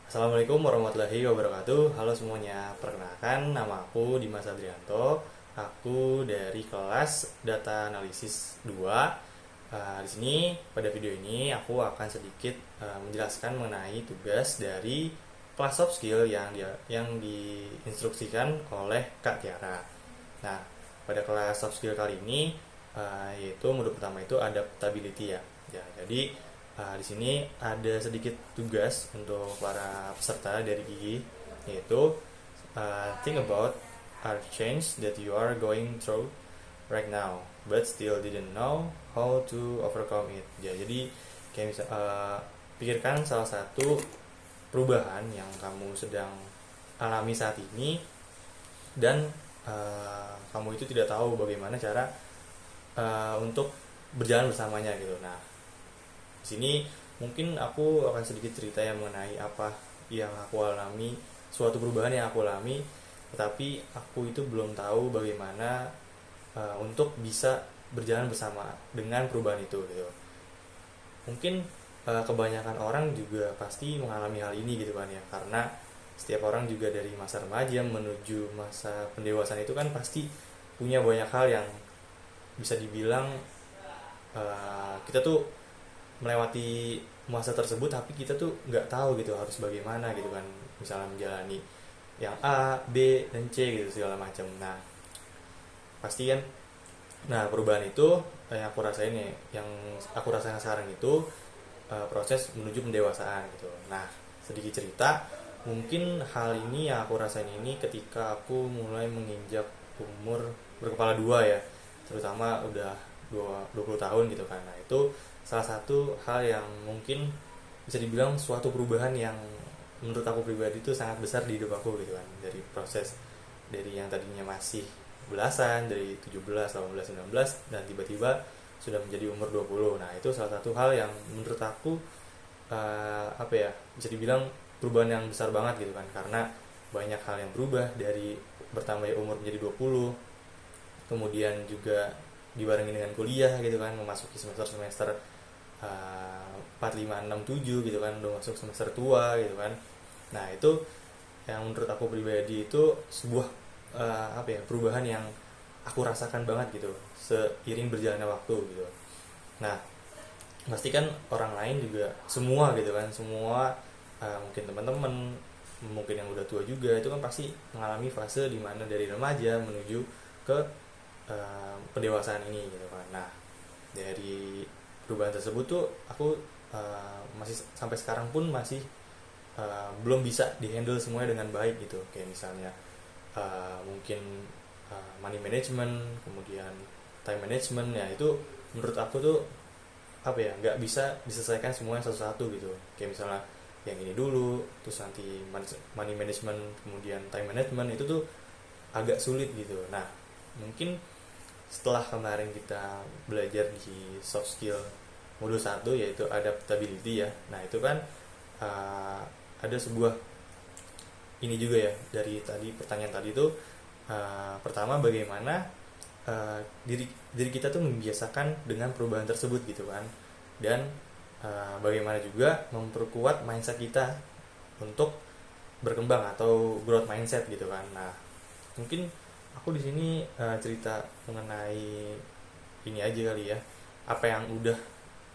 Assalamualaikum warahmatullahi wabarakatuh. Halo semuanya, perkenalkan nama aku Dimas Adrianto. Aku dari kelas Data Analisis 2. Di sini pada video ini aku akan sedikit menjelaskan mengenai tugas dari kelas soft skill yang diinstruksikan oleh Kak Tiara. Nah, pada kelas soft skill kali ini yaitu modul pertama itu adaptability ya. Ya, jadi di sini ada sedikit tugas untuk para peserta dari Gigi, yaitu think about a change that you are going through right now, but still didn't know how to overcome it. Ya, jadi kayak pikirkan salah satu perubahan yang kamu sedang alami saat ini dan kamu itu tidak tahu bagaimana cara untuk berjalan bersamanya gitu. Nah, di sini mungkin aku akan sedikit cerita yang mengenai apa yang aku alami, suatu perubahan yang aku alami, tetapi aku itu belum tahu bagaimana untuk bisa berjalan bersama dengan perubahan itu gitu. Mungkin kebanyakan orang juga pasti mengalami hal ini gitu kan ya, karena setiap orang juga dari masa remaja menuju masa pendewasaan itu kan pasti punya banyak hal yang bisa dibilang kita tuh melewati masa tersebut tapi kita tuh nggak tahu gitu harus bagaimana gitu kan, misalnya menjalani yang A, B, dan C gitu segala macam. Nah, pasti kan, nah perubahan itu yang aku rasain ya, yang aku rasakan sekarang itu proses menuju pendewasaan gitu. Nah, sedikit cerita, mungkin hal ini yang aku rasain ini ketika aku mulai menginjak umur berkepala dua ya, terutama udah 20 tahun gitu kan. Nah, itu salah satu hal yang mungkin bisa dibilang suatu perubahan yang menurut aku pribadi itu sangat besar di hidup aku gitu kan, dari proses dari yang tadinya masih belasan, dari 17, 18, 19, dan tiba-tiba sudah menjadi umur 20. Nah, itu salah satu hal yang menurut aku apa ya, bisa dibilang perubahan yang besar banget gitu kan, karena banyak hal yang berubah dari bertambah umur menjadi 20, kemudian juga dibarengi dengan kuliah gitu kan, memasuki semester-semester 4, 5, 6, 7 gitu kan, udah masuk semester tua gitu kan. Nah, itu yang menurut aku pribadi itu sebuah apa ya, perubahan yang aku rasakan banget gitu seiring berjalannya waktu gitu. Nah, pastikan orang lain juga semua gitu kan, semua mungkin teman-teman, mungkin yang udah tua juga itu kan pasti mengalami fase dimana dari remaja menuju ke pendewasaan ini gitu kan. Nah, dari perubahan tersebut tuh aku masih sampai sekarang pun masih belum bisa dihandle semuanya dengan baik gitu, kayak misalnya mungkin money management, kemudian time management ya, itu menurut aku tuh apa ya, nggak bisa diselesaikan semuanya satu-satu gitu, kayak misalnya yang ini dulu terus nanti money management kemudian time management itu tuh agak sulit gitu. Nah, mungkin setelah kemarin kita belajar di soft skill modul 1 yaitu adaptability ya. Nah, itu kan ada sebuah ini juga ya, dari tadi pertanyaan tadi itu pertama bagaimana diri diri kita tuh membiasakan dengan perubahan tersebut gitu kan, dan bagaimana juga memperkuat mindset kita untuk berkembang atau growth mindset gitu kan. Nah, mungkin aku di sini cerita mengenai ini aja kali ya, apa yang udah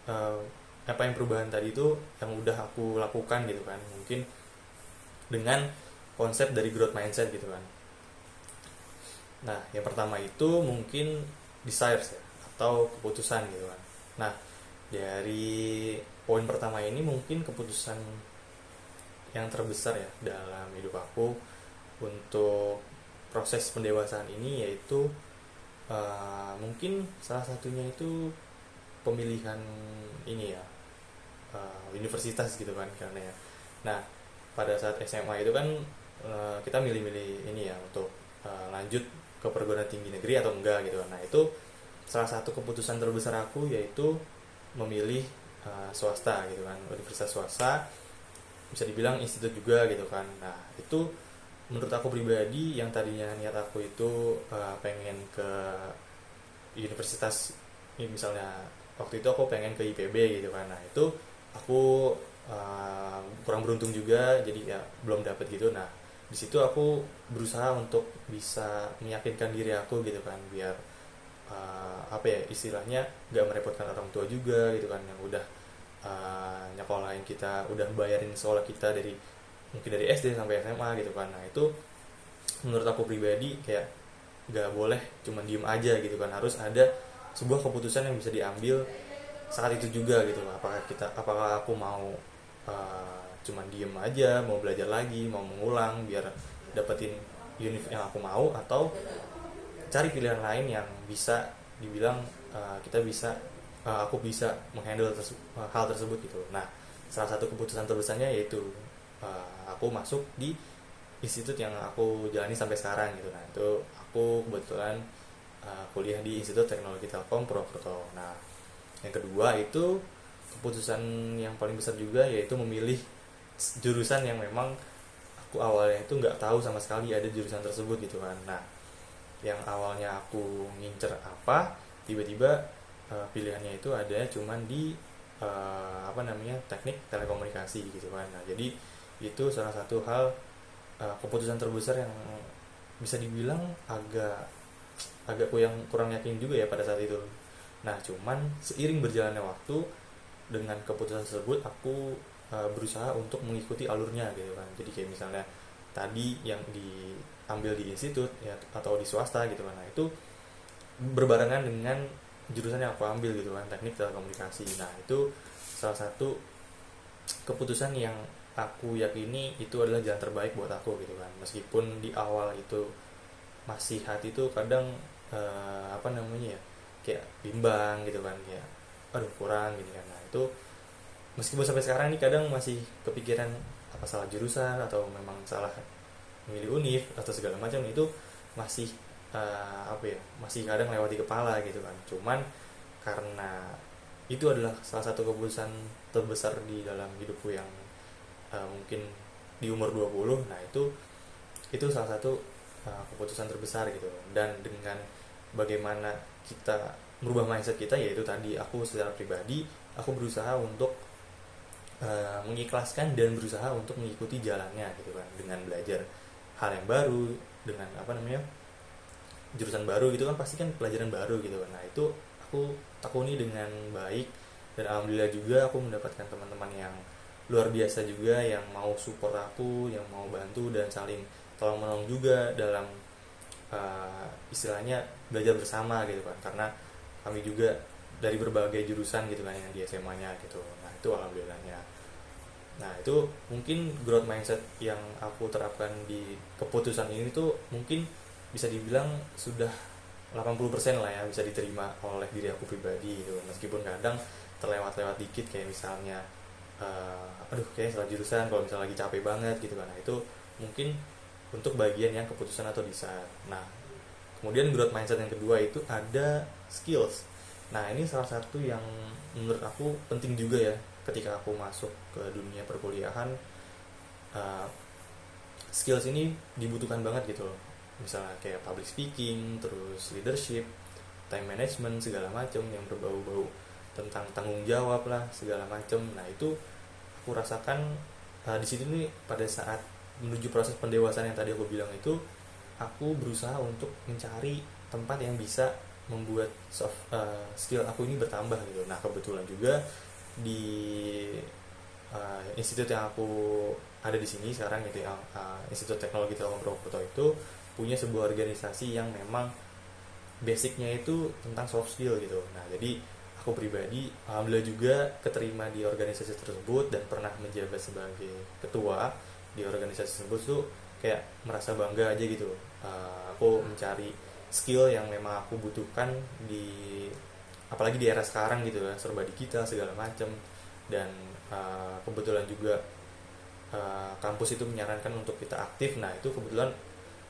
uh, apa yang perubahan tadi itu yang udah aku lakukan gitu kan, mungkin dengan konsep dari growth mindset gitu kan. Nah, yang pertama itu mungkin desires ya, atau keputusan gitu kan. Nah, dari poin pertama ini mungkin keputusan yang terbesar ya dalam hidup aku untuk proses pendewasaan ini, yaitu mungkin salah satunya itu pemilihan ini ya, universitas gitu kan, karena ya. Nah, pada saat SMA itu kan kita milih-milih ini ya untuk lanjut ke perguruan tinggi negeri atau enggak gitu. Nah, itu salah satu keputusan terbesar aku yaitu memilih swasta gitu kan, universitas swasta, bisa dibilang institut juga gitu kan. Nah, itu menurut aku pribadi yang tadinya niat aku itu pengen ke universitas, misalnya waktu itu aku pengen ke IPB gitu kan. Nah, itu aku kurang beruntung juga, jadi ya belum dapet gitu. Nah di situ aku berusaha untuk bisa meyakinkan diri aku gitu kan, biar apa ya istilahnya nggak merepotkan orang tua juga gitu kan, yang udah nyekolahin kita, udah bayarin sekolah kita dari mungkin dari SD sampai SMA gitu kan. Nah itu menurut aku pribadi kayak nggak boleh cuma diem aja gitu kan, harus ada sebuah keputusan yang bisa diambil saat itu juga gitu. Apakah aku mau cuma diem aja, mau belajar lagi, mau mengulang biar dapetin univ yang aku mau, atau cari pilihan lain yang bisa dibilang kita bisa aku bisa menghandle hal tersebut gitu. Nah salah satu keputusan terbesarnya yaitu aku masuk di institut yang aku jalani sampai sekarang gitu. Nah itu aku kebetulan kuliah di Institut Teknologi Telkom Purwokerto. Nah yang kedua itu keputusan yang paling besar juga, yaitu memilih jurusan yang memang aku awalnya itu nggak tahu sama sekali ada jurusan tersebut gitu kan. Nah yang awalnya aku ngincer apa, tiba-tiba pilihannya itu ada cuman di teknik telekomunikasi gitu kan. Nah jadi itu salah satu hal keputusan terbesar yang bisa dibilang agak agak kurang yakin juga ya pada saat itu. Nah cuman seiring berjalannya waktu, dengan keputusan tersebut aku berusaha untuk mengikuti alurnya gitu kan. Jadi kayak misalnya tadi yang diambil di institut ya, atau di swasta gitu kan, nah itu berbarengan dengan jurusan yang aku ambil gitu kan, teknik telekomunikasi. Nah itu salah satu keputusan yang aku yakini itu adalah jalan terbaik buat aku gitu kan. Meskipun di awal itu masih hati tuh kadang ya kayak bimbang gitu kan, kayak aduh kurang gitu kan. Nah itu meskipun sampai sekarang nih kadang masih kepikiran apa salah jurusan atau memang salah memilih univ atau segala macam, itu masih masih kadang lewat di kepala gitu kan. Cuman karena itu adalah salah satu keputusan terbesar di dalam hidupku yang mungkin di umur 20, nah itu salah satu keputusan terbesar gitu. Dan dengan bagaimana kita merubah mindset kita, yaitu tadi aku secara pribadi aku berusaha untuk mengikhlaskan dan berusaha untuk mengikuti jalannya gitu kan, dengan belajar hal yang baru, dengan jurusan baru gitu kan, pasti kan pelajaran baru gitu kan. Nah itu aku tekuni dengan baik, dan alhamdulillah juga aku mendapatkan teman-teman yang luar biasa juga, yang mau support aku, yang mau bantu dan saling tolong menolong juga dalam istilahnya belajar bersama gitu kan, karena kami juga dari berbagai jurusan gitu kan yang di SMA-nya gitu. Nah itu alhamdulillahnya. Nah itu mungkin growth mindset yang aku terapkan di keputusan ini tuh mungkin bisa dibilang sudah 80% lah ya bisa diterima oleh diri aku pribadi gitu. Meskipun kadang terlewat-lewat dikit, kayak misalnya kayak salah jurusan kalau misalnya lagi capek banget gitu kan. Nah itu mungkin untuk bagian yang keputusan atau desain. Nah kemudian growth mindset yang kedua itu ada skills. Nah ini salah satu yang menurut aku penting juga ya ketika aku masuk ke dunia perkuliahan. Skills ini dibutuhkan banget gitu loh. Misalnya kayak public speaking, terus leadership, time management, segala macam yang berbau-bau tentang tanggung jawab lah, segala macam. Nah itu aku rasakan di sini nih pada saat menuju proses pendewasaan yang tadi aku bilang itu, aku berusaha untuk mencari tempat yang bisa membuat skill aku ini bertambah gitu. Nah kebetulan juga di institut yang aku ada di sini sekarang gitu ya, Institut Teknologi Telkom Purwokerto itu punya sebuah organisasi yang memang basicnya itu tentang soft skill gitu. Nah jadi aku pribadi alhamdulillah juga keterima di organisasi tersebut dan pernah menjabat sebagai ketua di organisasi tersebut tuh kayak merasa bangga aja gitu. Aku mencari skill yang memang aku butuhkan apalagi di era sekarang gitu ya, serba digital segala macam. Dan kebetulan juga kampus itu menyarankan untuk kita aktif. Nah itu kebetulan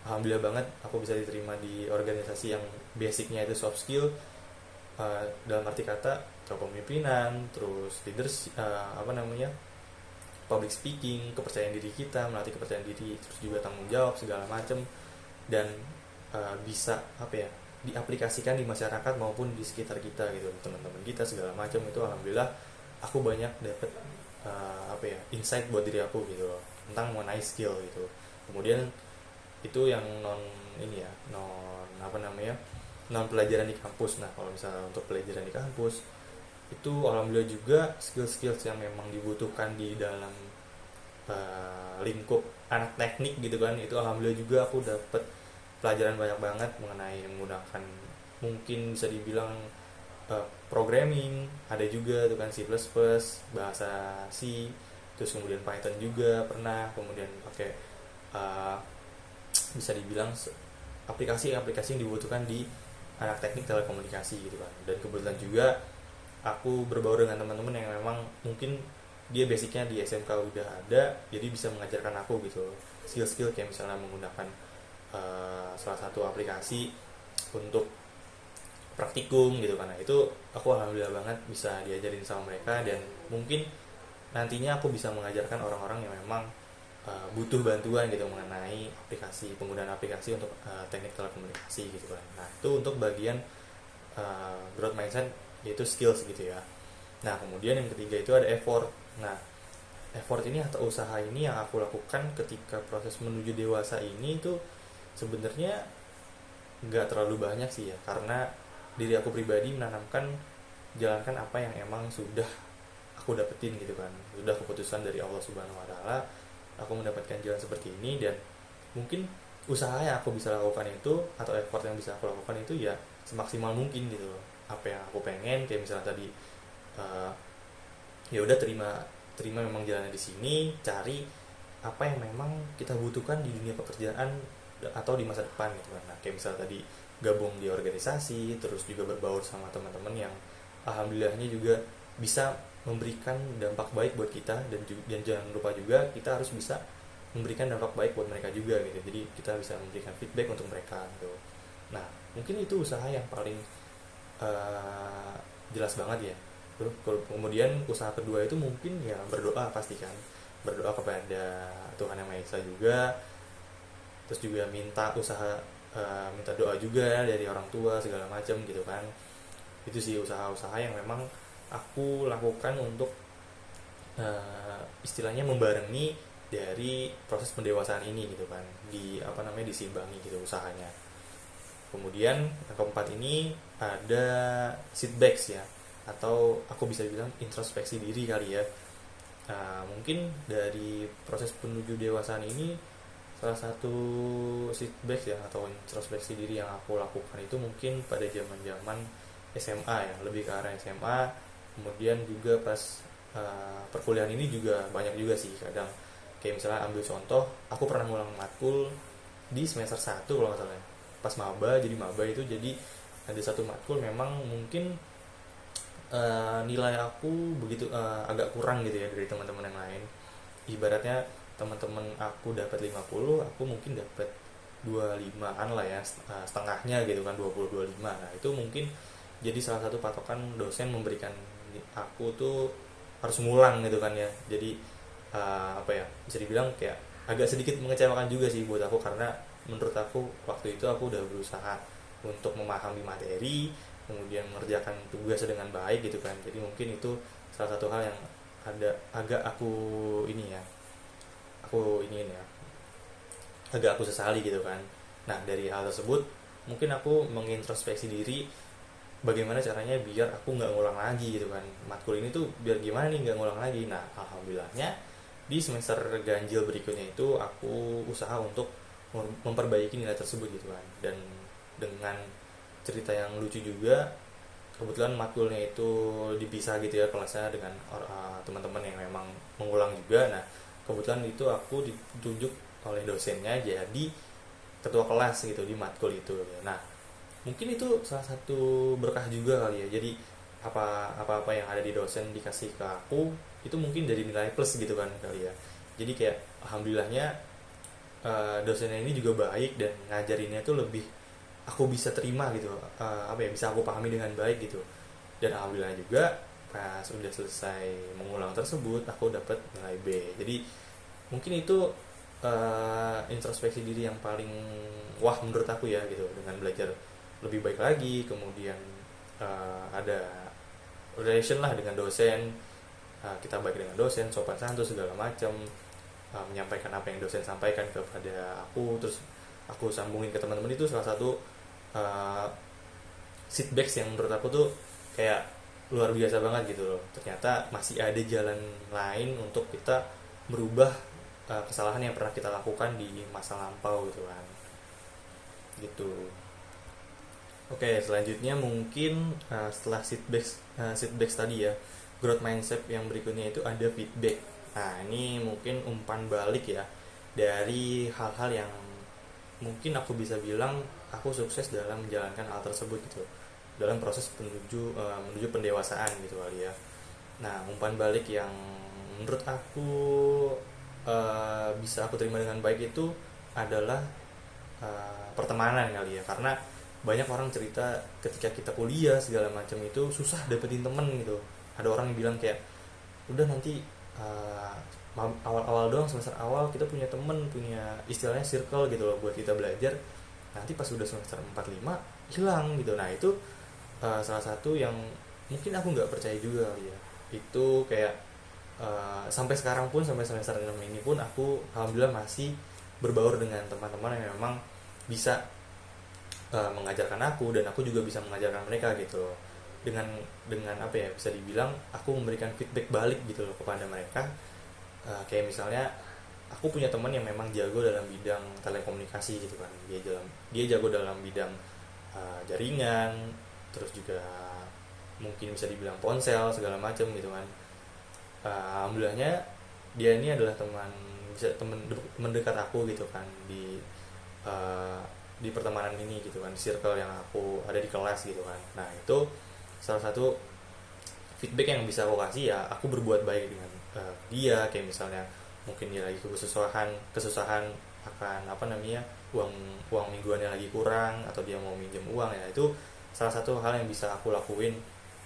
alhamdulillah banget aku bisa diterima di organisasi yang basicnya itu soft skill, dalam arti kata kepemimpinan, terus leaders, public speaking, kepercayaan diri kita, melatih kepercayaan diri, terus juga tanggung jawab segala macam. Dan bisa diaplikasikan di masyarakat maupun di sekitar kita gitu, teman-teman kita segala macam. Itu alhamdulillah aku banyak dapat apa ya, insight buat diri aku gitu loh, tentang mengenai skill gitu. Kemudian itu yang non ini ya, non apa namanya, non pelajaran di kampus. Nah kalau misalnya untuk pelajaran di kampus itu alhamdulillah juga skill-skill yang memang dibutuhkan di dalam lingkup anak teknik gitu kan, itu alhamdulillah juga aku dapet pelajaran banyak banget mengenai menggunakan, mungkin bisa dibilang programming, ada juga tuh kan C++, bahasa C, terus kemudian Python juga pernah, kemudian pakai uh, bisa dibilang aplikasi-aplikasi yang dibutuhkan di anak teknik telekomunikasi gitu kan. Dan kebetulan juga aku berbaur dengan teman-teman yang memang mungkin dia basicnya di SMK udah ada, jadi bisa mengajarkan aku gitu loh, skill-skill kayak misalnya menggunakan salah satu aplikasi untuk praktikum gitu kan. Nah, itu aku alhamdulillah banget bisa diajarin sama mereka, dan mungkin nantinya aku bisa mengajarkan orang-orang yang memang butuh bantuan gitu mengenai aplikasi, penggunaan aplikasi untuk teknik telekomunikasi gitu kan. Nah itu untuk bagian growth mindset, yaitu skills gitu ya. Nah kemudian yang ketiga itu ada effort. Nah effort ini atau usaha ini yang aku lakukan ketika proses menuju dewasa ini itu sebenarnya nggak terlalu banyak sih ya, karena diri aku pribadi menanamkan jalankan apa yang emang sudah aku dapetin gitu kan, sudah keputusan dari Allah Subhanahu Wa Taala, aku mendapatkan jalan seperti ini. Dan mungkin usaha yang aku bisa lakukan itu, atau effort yang bisa aku lakukan itu ya semaksimal mungkin gitu loh. Apa yang aku pengen, kayak misalnya tadi uh, ya udah terima terima memang jalannya di sini, cari apa yang memang kita butuhkan di dunia pekerjaan atau di masa depan gitu kan. Nah kayak misalnya tadi gabung di organisasi, terus juga berbaur sama teman-teman yang alhamdulillahnya juga bisa memberikan dampak baik buat kita, dan jangan lupa juga kita harus bisa memberikan dampak baik buat mereka juga gitu. Jadi kita bisa memberikan feedback untuk mereka gitu. Nah mungkin itu usaha yang paling uh, jelas banget ya. Kemudian usaha kedua itu mungkin ya berdoa, pastikan berdoa kepada Tuhan Yang Maha Esa juga, terus juga minta minta doa juga dari orang tua segala macam gitu kan. Itu sih usaha-usaha yang memang aku lakukan untuk istilahnya membarengi dari proses pendewasaan ini gitu kan, di apa namanya, disimbangi gitu usahanya. Kemudian yang keempat ini ada setbacks ya, atau aku bisa bilang introspeksi diri kali ya. Mungkin dari proses menuju dewasaan ini, salah satu setbacks ya atau introspeksi diri yang aku lakukan itu mungkin pada zaman-zaman SMA ya, lebih ke arah SMA. Kemudian juga pas perkuliahan ini juga banyak juga sih, kadang kayak misalnya ambil contoh, aku pernah ngulang matkul di semester 1 kalau nggak salah ya. Pas maba, jadi maba itu jadi ada satu matkul memang mungkin nilai aku begitu agak kurang gitu ya dari teman-teman yang lain. Ibaratnya teman-teman aku dapat 50, aku mungkin dapat 25-an lah ya, setengahnya gitu kan, 20-25. Nah itu mungkin jadi salah satu patokan dosen memberikan aku tuh harus ngulang gitu kan ya. Jadi apa ya, bisa dibilang kayak agak sedikit mengecewakan juga sih buat aku, karena menurut aku waktu itu aku udah berusaha untuk memahami materi, kemudian mengerjakan tugas dengan baik gitu kan. Jadi mungkin itu salah satu hal yang ada agak aku ini ya, aku ini ya, agak aku sesali gitu kan. Nah dari hal tersebut mungkin aku mengintrospeksi diri, bagaimana caranya biar aku nggak ngulang lagi gitu kan, matkul ini tuh biar gimana nih nggak ngulang lagi. Nah alhamdulillahnya di semester ganjil berikutnya itu aku usaha untuk memperbaiki nilai tersebut gitu kan. Dan dengan cerita yang lucu juga, kebetulan matkulnya itu dipisah gitu ya kelasnya dengan teman-teman yang memang mengulang juga. Nah kebetulan itu aku ditunjuk oleh dosennya jadi ketua kelas gitu di matkul itu. Nah mungkin itu salah satu berkah juga kali ya. Jadi apa yang ada di dosen dikasih ke aku itu mungkin jadi nilai plus gitu kan kali ya. Jadi kayak alhamdulillahnya dosennya ini juga baik, dan ngajarinnya tuh lebih aku bisa terima gitu, apa ya, bisa aku pahami dengan baik gitu. Dan alhamdulillah juga pas udah selesai mengulang tersebut aku dapat nilai B. Jadi mungkin itu introspeksi diri yang paling wah menurut aku ya gitu, dengan belajar lebih baik lagi. Kemudian ada relation lah dengan dosen, kita baik dengan dosen, sopan santun segala macam, menyampaikan apa yang dosen sampaikan kepada aku, terus aku sambungin ke teman-teman. Itu salah satu uh, feedback yang menurut aku tuh kayak luar biasa banget gitu loh. Ternyata masih ada jalan lain untuk kita merubah kesalahan yang pernah kita lakukan di masa lampau gitu kan, gitu. Oke, selanjutnya mungkin setelah feedback tadi ya, growth mindset yang berikutnya itu ada feedback. Nah, ini mungkin umpan balik ya dari hal-hal yang mungkin aku bisa bilang aku sukses dalam menjalankan hal tersebut gitu, dalam proses menuju pendewasaan gitu kali ya. Nah, umpan balik yang menurut aku bisa aku terima dengan baik itu adalah pertemanan kali ya, karena banyak orang cerita ketika kita kuliah segala macam itu susah dapetin temen gitu. Ada orang yang bilang kayak udah nanti uh, awal-awal doang, semester awal kita punya temen, punya istilahnya circle gitu loh buat kita belajar, nanti pas udah semester 4 5 hilang gitu. Nah itu salah satu yang mungkin aku nggak percaya juga kali ya. Itu kayak sampai sekarang pun, sampai semester 6 ini pun aku alhamdulillah masih berbaur dengan teman-teman yang memang bisa mengajarkan aku, dan aku juga bisa mengajarkan mereka gitu loh. Dengan apa ya, bisa dibilang aku memberikan feedback balik gitu loh kepada mereka. Kayak misalnya aku punya teman yang memang jago dalam bidang telekomunikasi gitu kan, dia jago dalam bidang jaringan, terus juga mungkin bisa dibilang ponsel segala macam gitu kan. Alhamdulillahnya dia ini adalah teman dekat aku gitu kan, uh, di pertemanan ini gitu kan, di circle yang aku ada di kelas gitu kan. Nah itu salah satu feedback yang bisa aku kasih ya, aku berbuat baik dengan dia. Kayak misalnya mungkin dia lagi kesusahan akan apa namanya, uang uang mingguannya lagi kurang, atau dia mau minjem uang, ya itu salah satu hal yang bisa aku lakuin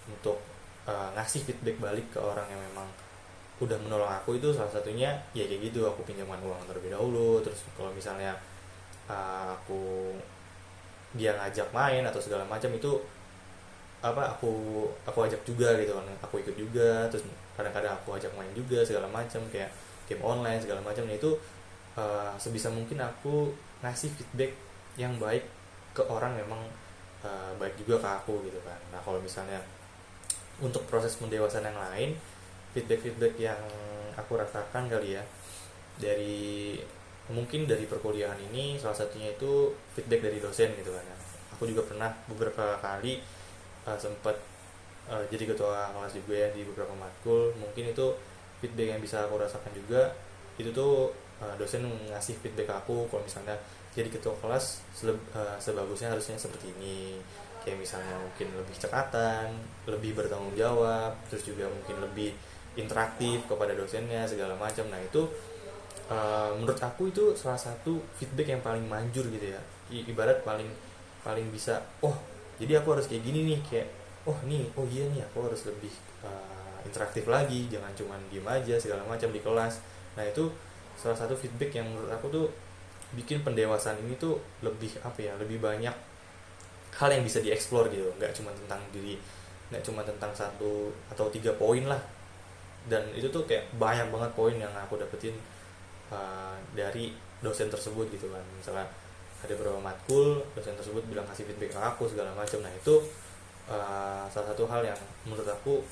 untuk ngasih feedback balik ke orang yang memang udah menolong aku. Itu salah satunya ya kayak gitu, aku pinjaman uang terlebih dahulu. Terus kalau misalnya aku dia ngajak main atau segala macam, itu aku ajak juga gitu kan, aku ikut juga. Terus kadang-kadang aku ajak main juga segala macam, kayak game online segala macam. Nah itu sebisa mungkin aku ngasih feedback yang baik ke orang yang memang baik juga ke aku gitu kan. Nah kalau misalnya untuk proses pendewasaan yang lain, feedback yang aku rasakan kali ya, mungkin dari perkuliahan ini, salah satunya itu feedback dari dosen gitu kan ya. Aku juga pernah beberapa kali sempat jadi ketua kelas juga ya di beberapa matkul. Mungkin itu feedback yang bisa aku rasakan juga. Itu tuh dosen ngasih feedback aku kalau misalnya jadi ketua kelas sebagusnya harusnya seperti ini. Kayak misalnya mungkin lebih cekatan, lebih bertanggung jawab, terus juga mungkin lebih interaktif kepada dosennya segala macam. Nah itu menurut aku itu salah satu feedback yang paling manjur gitu ya. Ibarat paling paling bisa, oh jadi aku harus kayak gini nih, kayak oh nih, oh iya nih, aku harus lebih interaktif lagi, jangan cuma diem aja segala macam di kelas. Nah itu salah satu feedback yang menurut aku tuh bikin pendewasaan ini tuh lebih apa ya, lebih banyak hal yang bisa dieksplor gitu, nggak cuma tentang diri, nggak cuma tentang 1 atau 3 poin lah. Dan itu tuh kayak banyak banget poin yang aku dapetin dari dosen tersebut gitu kan. Misalnya ada beberapa matkul, dosen tersebut bilang kasih feedback ke aku segala macam. Nah itu salah satu hal yang menurut aku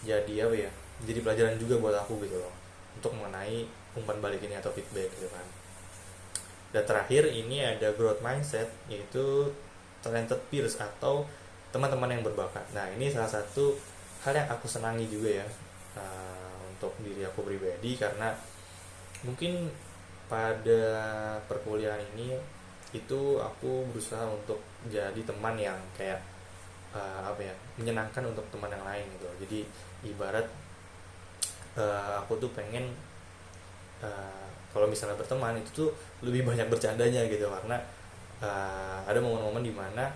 jadi apa ya, jadi pelajaran juga buat aku gitu loh, untuk mengenai umpan balik ini atau feedback gitu kan. Dan terakhir ini ada growth mindset, yaitu talented peers atau teman-teman yang berbakat. Nah ini salah satu hal yang aku senangi juga ya, untuk diri aku pribadi, karena mungkin pada perkuliahan ini itu aku berusaha untuk jadi teman yang kayak apa ya, menyenangkan untuk teman yang lain gitu. Jadi ibarat aku tuh pengen kalau misalnya berteman itu tuh lebih banyak bercandanya gitu, karena ada momen-momen dimana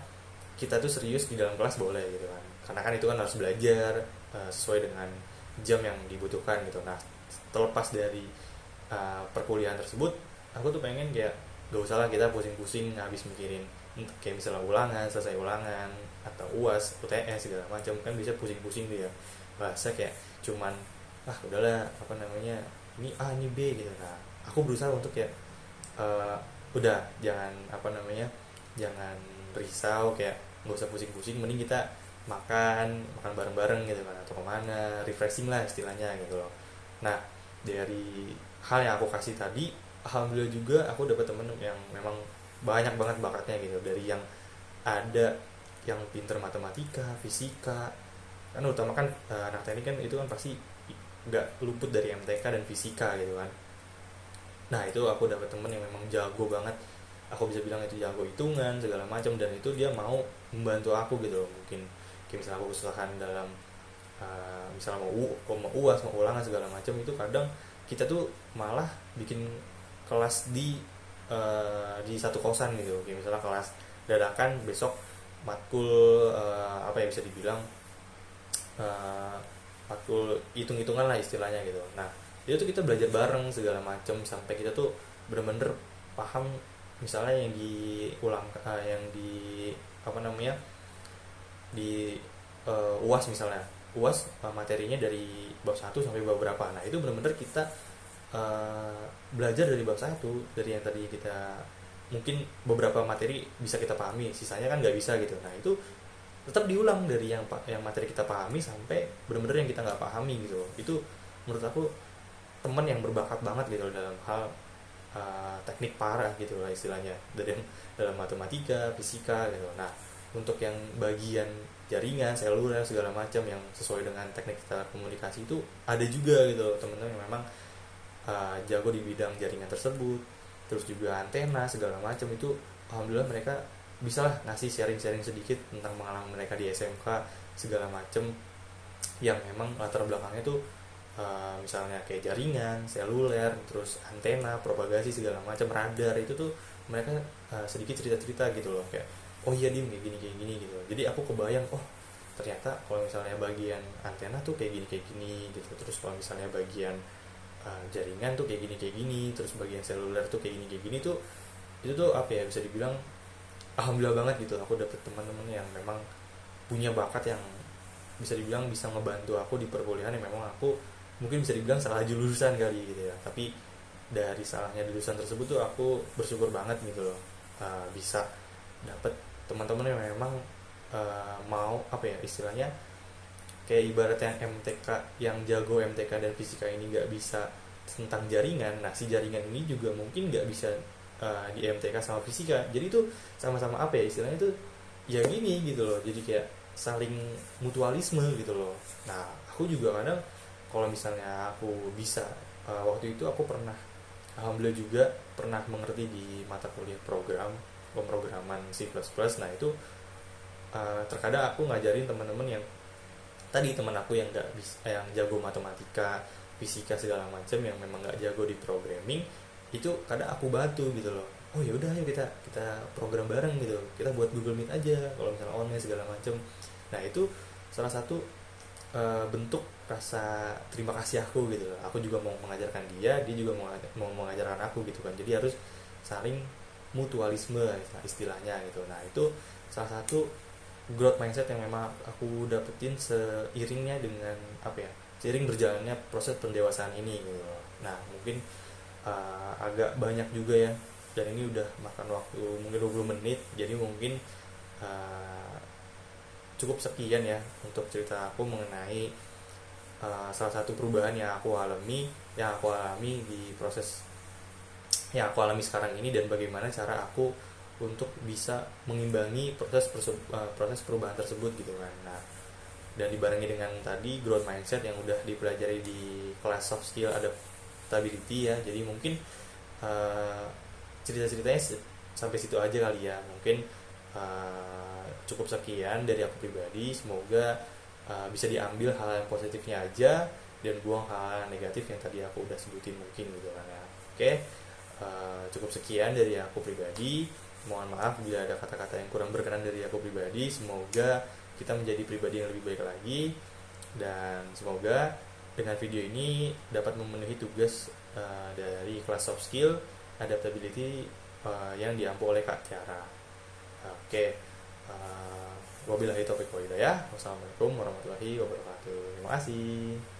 kita tuh serius di dalam kelas boleh gitu kan, karena kan itu kan harus belajar sesuai dengan jam yang dibutuhkan gitu. Nah terlepas dari perkuliahan tersebut, aku tuh pengen kayak gak usah lah kita pusing-pusing habis mikirin kayak misalnya ulangan, selesai ulangan, atau UAS, UTS segala macam, kan bisa pusing-pusing tuh ya. Bahasa kayak cuman udahlah apa namanya, ini A ini B gitu. Nah aku berusaha untuk kayak eh, udah jangan apa namanya, jangan risau, kayak nggak usah pusing-pusing, mending kita makan makan bareng-bareng gitu kan, atau kemana refreshing lah istilahnya gitu loh. Nah dari hal yang aku kasih tadi, alhamdulillah juga aku dapat temen yang memang banyak banget bakatnya gitu. Dari yang ada yang pinter matematika, fisika, kan utama kan anak teknik kan itu kan pasti nggak luput dari MTK dan fisika gitu kan. Nah itu aku dapat temen yang memang jago banget, aku bisa bilang itu jago hitungan segala macam, dan itu dia mau membantu aku gitu loh. Mungkin kayak misalnya aku kesusahan dalam misalnya mau UAS mau ulangan segala macam, itu kadang kita tuh malah bikin kelas di satu kosan gitu. Kayak misalnya kelas dadakan besok matkul apa ya bisa dibilang eh, matkul hitung-hitungan lah istilahnya gitu. Nah itu tuh kita belajar bareng segala macam sampai kita tuh bener-bener paham. Misalnya yang diulang yang di apa namanya, di UAS misalnya, UAS materinya dari bab 1 sampai bab berapa. Nah itu bener-bener kita belajar dari bab 1, dari yang tadi kita mungkin beberapa materi bisa kita pahami, sisanya kan nggak bisa gitu. Nah itu tetap diulang dari yang materi kita pahami sampai benar-benar yang kita nggak pahami gitu. Itu menurut aku teman yang berbakat banget gitu dalam hal teknik parah gitu lah istilahnya, dari dalam matematika, fisika gitu. Nah untuk yang bagian jaringan, seluler segala macam yang sesuai dengan teknik komunikasi itu ada juga gitu loh, teman-teman yang memang jago di bidang jaringan tersebut. Terus juga antena segala macam itu alhamdulillah mereka bisa lah ngasih sharing-sharing sedikit tentang pengalaman mereka di SMK segala macam, yang memang latar belakangnya tuh misalnya kayak jaringan, seluler, terus antena, propagasi segala macam, radar, itu tuh mereka sedikit cerita-cerita gitu loh, kayak oh iya dim kayak gini gitu. Jadi aku kebayang, oh ternyata kalau misalnya bagian antena tuh kayak gini gitu. Terus kalau misalnya bagian jaringan tuh kayak gini, terus bagian seluler tuh kayak gini tuh. Itu tuh apa ya, bisa dibilang alhamdulillah banget gitu aku dapet teman-teman yang memang punya bakat, yang bisa dibilang bisa ngebantu aku di perkuliahan yang memang aku mungkin bisa dibilang salah jurusan kali gitu ya. Tapi dari salahnya jurusan tersebut tuh aku bersyukur banget gitu loh, bisa dapet teman-teman yang memang mau apa ya istilahnya, kayak ibarat yang MTK, yang jago MTK dan fisika ini nggak bisa tentang jaringan. Nah si jaringan ini juga mungkin nggak bisa di MTK sama fisika. Jadi itu sama-sama apa ya istilahnya tuh ya gini gitu loh, jadi kayak saling mutualisme gitu loh. Nah aku juga kadang kalau misalnya aku bisa waktu itu aku pernah alhamdulillah juga pernah mengerti di mata kuliah pemrograman C++. Nah itu terkadang aku ngajarin teman-teman yang tadi, teman aku yang nggak bisa, yang jago matematika, fisika segala macam, yang memang nggak jago di programming, itu kadang aku bantu gitu loh. Oh ya udah, ayo kita program bareng gitu, kita buat Google Meet aja kalau misalnya online segala macam. Nah itu salah satu bentuk rasa terima kasih aku gitu loh. Aku juga mau mengajarkan dia juga mau mengajarkan aku gitu kan. Jadi harus saling mutualisme istilahnya gitu. Nah itu salah satu growth mindset yang memang aku dapetin seiringnya dengan apa ya, seiring berjalannya proses pendewasaan ini gitu. Nah mungkin agak banyak juga ya, dan ini udah makan waktu mungkin 20 menit, jadi mungkin uh, cukup sekian ya untuk cerita aku mengenai salah satu perubahan yang aku alami di proses yang aku alami sekarang ini, dan bagaimana cara aku untuk bisa mengimbangi proses perubahan tersebut gitu kan. Nah dan dibarengi dengan tadi growth mindset yang udah dipelajari di kelas soft skill adaptability ya. Jadi mungkin uh, cerita-ceritanya sampai situ aja kali ya. Mungkin cukup sekian dari aku pribadi. Semoga bisa diambil hal yang positifnya aja dan buang hal yang negatif yang tadi aku udah sebutin mungkin gitu kan ya. Oke, cukup sekian dari aku pribadi. Mohon maaf bila ada kata-kata yang kurang berkenan dari aku pribadi. Semoga kita menjadi pribadi yang lebih baik lagi, dan semoga dengan video ini dapat memenuhi tugas dari kelas soft skill adaptability yang diampu oleh Kak Tiara. Oke, wabillahi taufiq wal hidayah. Wassalamualaikum warahmatullahi wabarakatuh. Terima kasih.